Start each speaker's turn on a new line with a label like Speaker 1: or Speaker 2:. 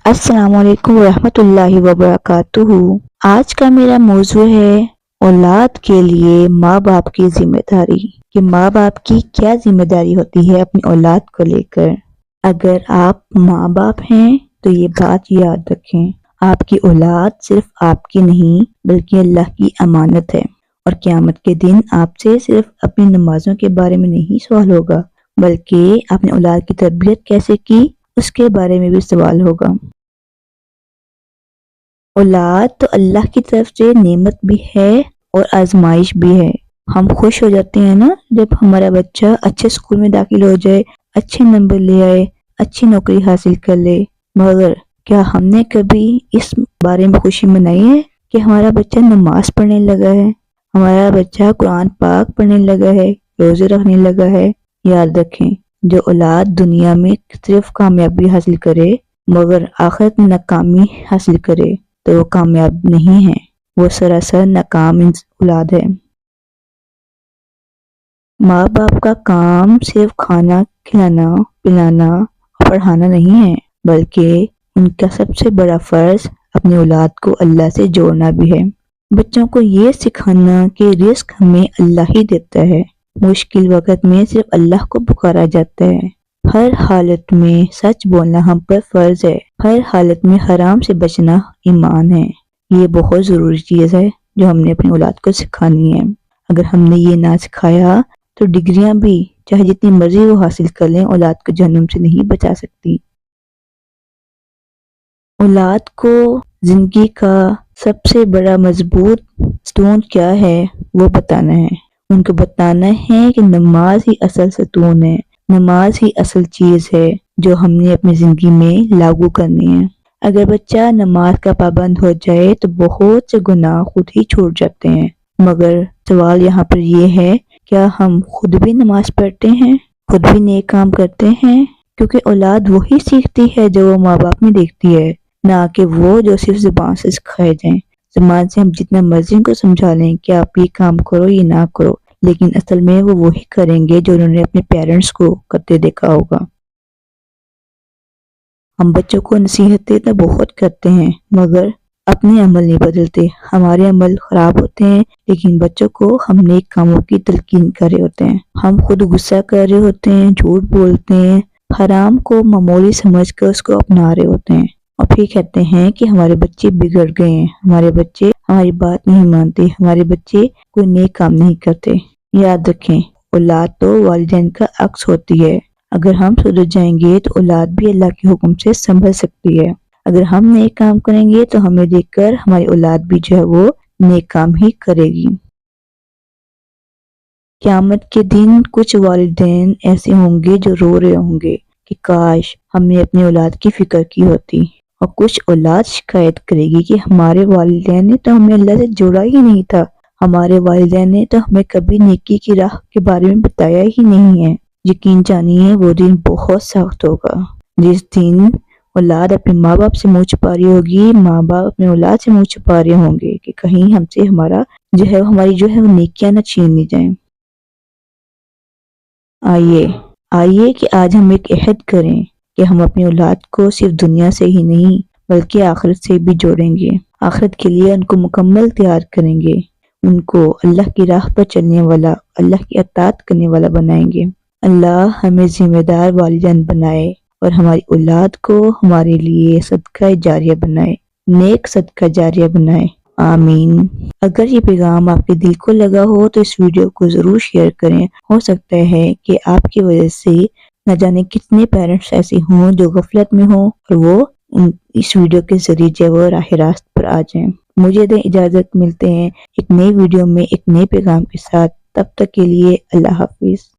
Speaker 1: अस्सलाम वालेकुम रहमतुल्लाहि वबरकातुहू। आज का मेरा मौजू है औलाद के लिए माँ बाप की जिम्मेदारी कि माँ बाप की क्या जिम्मेदारी होती है अपनी औलाद को लेकर। अगर आप माँ बाप हैं तो ये बात याद रखें, आपकी औलाद सिर्फ आपकी नहीं बल्कि अल्लाह की अमानत है और क़यामत के दिन आपसे सिर्फ अपनी नमाजों के बारे में नहीं सवाल होगा बल्कि आपने औलाद की तरबियत कैसे की उसके बारे में भी सवाल होगा। औलाद तो अल्लाह की तरफ से नेमत भी है और आजमाइश भी है। हम खुश हो जाते हैं ना जब हमारा बच्चा अच्छे स्कूल में दाखिल हो जाए, अच्छे नंबर ले आए, अच्छी नौकरी हासिल कर ले। मगर क्या हमने कभी इस बारे में खुशी मनाई है कि हमारा बच्चा नमाज पढ़ने लगा है, हमारा बच्चा कुरान पाक पढ़ने लगा है, रोजे रखने लगा है? याद रखें, जो औलाद दुनिया में सिर्फ कामयाबी हासिल करे मगर आखिरत में नाकामी हासिल करे तो वो कामयाब नहीं है, वो सरासर नाकाम औलाद है। माँ बाप का काम सिर्फ खाना खिलाना, पिलाना और पढ़ाना नहीं है बल्कि उनका सबसे बड़ा फर्ज अपनी औलाद को अल्लाह से जोड़ना भी है। बच्चों को ये सिखाना कि रिस्क हमें अल्लाह ही देता है, मुश्किल वक्त में सिर्फ अल्लाह को पुकारा जाता है। हर हालत में सच बोलना हम पर फर्ज है, हर हालत में हराम से बचना ईमान है। ये बहुत ज़रूरी चीज़ है जो हमने अपनी औलाद को सिखानी है। अगर हमने ये ना सिखाया तो डिग्रियां भी चाहे जितनी मर्जी वो हासिल कर लें, औलाद को जहन्नुम से नहीं बचा सकती। औलाद को जिंदगी का सबसे बड़ा मजबूत स्टोन क्या है वो बताना है। उनको बताना है कि नमाज ही असल सुकून है, नमाज ही असल चीज है जो हमने अपनी जिंदगी में लागू करनी है। अगर बच्चा नमाज का पाबंद हो जाए तो बहुत से गुनाह खुद ही छूट जाते हैं। मगर सवाल यहाँ पर ये है, क्या हम खुद भी नमाज पढ़ते हैं, खुद भी नेक काम करते हैं? क्योंकि औलाद वही सीखती है जो वो माँ बाप में देखती है, ना कि वो जो सिर्फ जुबान से सिखाए जाएं। जुबान से हम जितना मर्जी को समझा लें कि आप ये काम करो ये ना करो, लेकिन असल में वो वही करेंगे जो उन्होंने अपने पेरेंट्स को करते देखा होगा। हम बच्चों को नसीहतें तो बहुत करते हैं मगर अपने अमल नहीं बदलते। हमारे अमल खराब होते हैं लेकिन बच्चों को हम नेक कामों की तलकीन कर रहे होते हैं। हम खुद गुस्सा कर रहे होते हैं, झूठ बोलते हैं, हराम को मामूली समझकर उसको अपना रहे होते हैं और फिर कहते हैं कि हमारे बच्चे बिगड़ गए हैं, हमारे बच्चे हमारी बात नहीं मानते, हमारे बच्चे कोई नेक काम नहीं करते। याद रखें, औलाद तो वालिदैन का अक्स होती है। अगर हम सुधर जाएंगे तो औलाद भी अल्लाह के हुक्म से संभल सकती है। अगर हम नेक काम करेंगे तो हमें देखकर हमारी औलाद भी जो है वो नेक काम ही करेगी। क़यामत के दिन कुछ वालिदैन ऐसे होंगे जो रो रहे होंगे कि काश हमने अपनी औलाद की फिक्र की होती, और कुछ औलाद शिकायत करेगी कि हमारे वालिदैन ने तो हमें अल्लाह से जोड़ा ही नहीं था, हमारे वालिदैन ने तो हमें कभी नेकी की राह के बारे में बताया ही नहीं है। यकीन जानिए वो दिन बहुत सख्त होगा, जिस दिन औलाद अपने माँ बाप से मुँह छुपा रही होगी, माँ बाप अपने औलाद से मुँह छुपा रहे होंगे कि कहीं हमसे हमारा जो है हमारी जो है वो नेकियां न छीन ली जाएं। आइए कि आज हम एक अहद करें कि हम अपनी औलाद को सिर्फ दुनिया से ही नहीं बल्कि आखिरत से भी जोड़ेंगे। आखिरत के लिए उनको मुकम्मल तैयार करेंगे, उनको अल्लाह की राह पर चलने वाला, अल्लाह की अताअत करने वाला बनाएंगे। अल्लाह हमें जिम्मेदार वालिदैन बनाए और हमारी औलाद को हमारे लिए सदका जारिया बनाए, नेक सदका जारिया बनाए। आमीन। अगर ये पैगाम आपके दिल को लगा हो तो इस वीडियो को जरूर शेयर करें। हो सकता है कि आपकी वजह से न जाने कितने पेरेंट्स ऐसे हों जो गफलत में हों और वो इस वीडियो के जरिए जो वो राह रास्त पर आ जाएं। मुझे दें इजाजत, मिलते हैं एक नई वीडियो में एक नए पैगाम के साथ। तब तक के लिए अल्लाह हाफिज।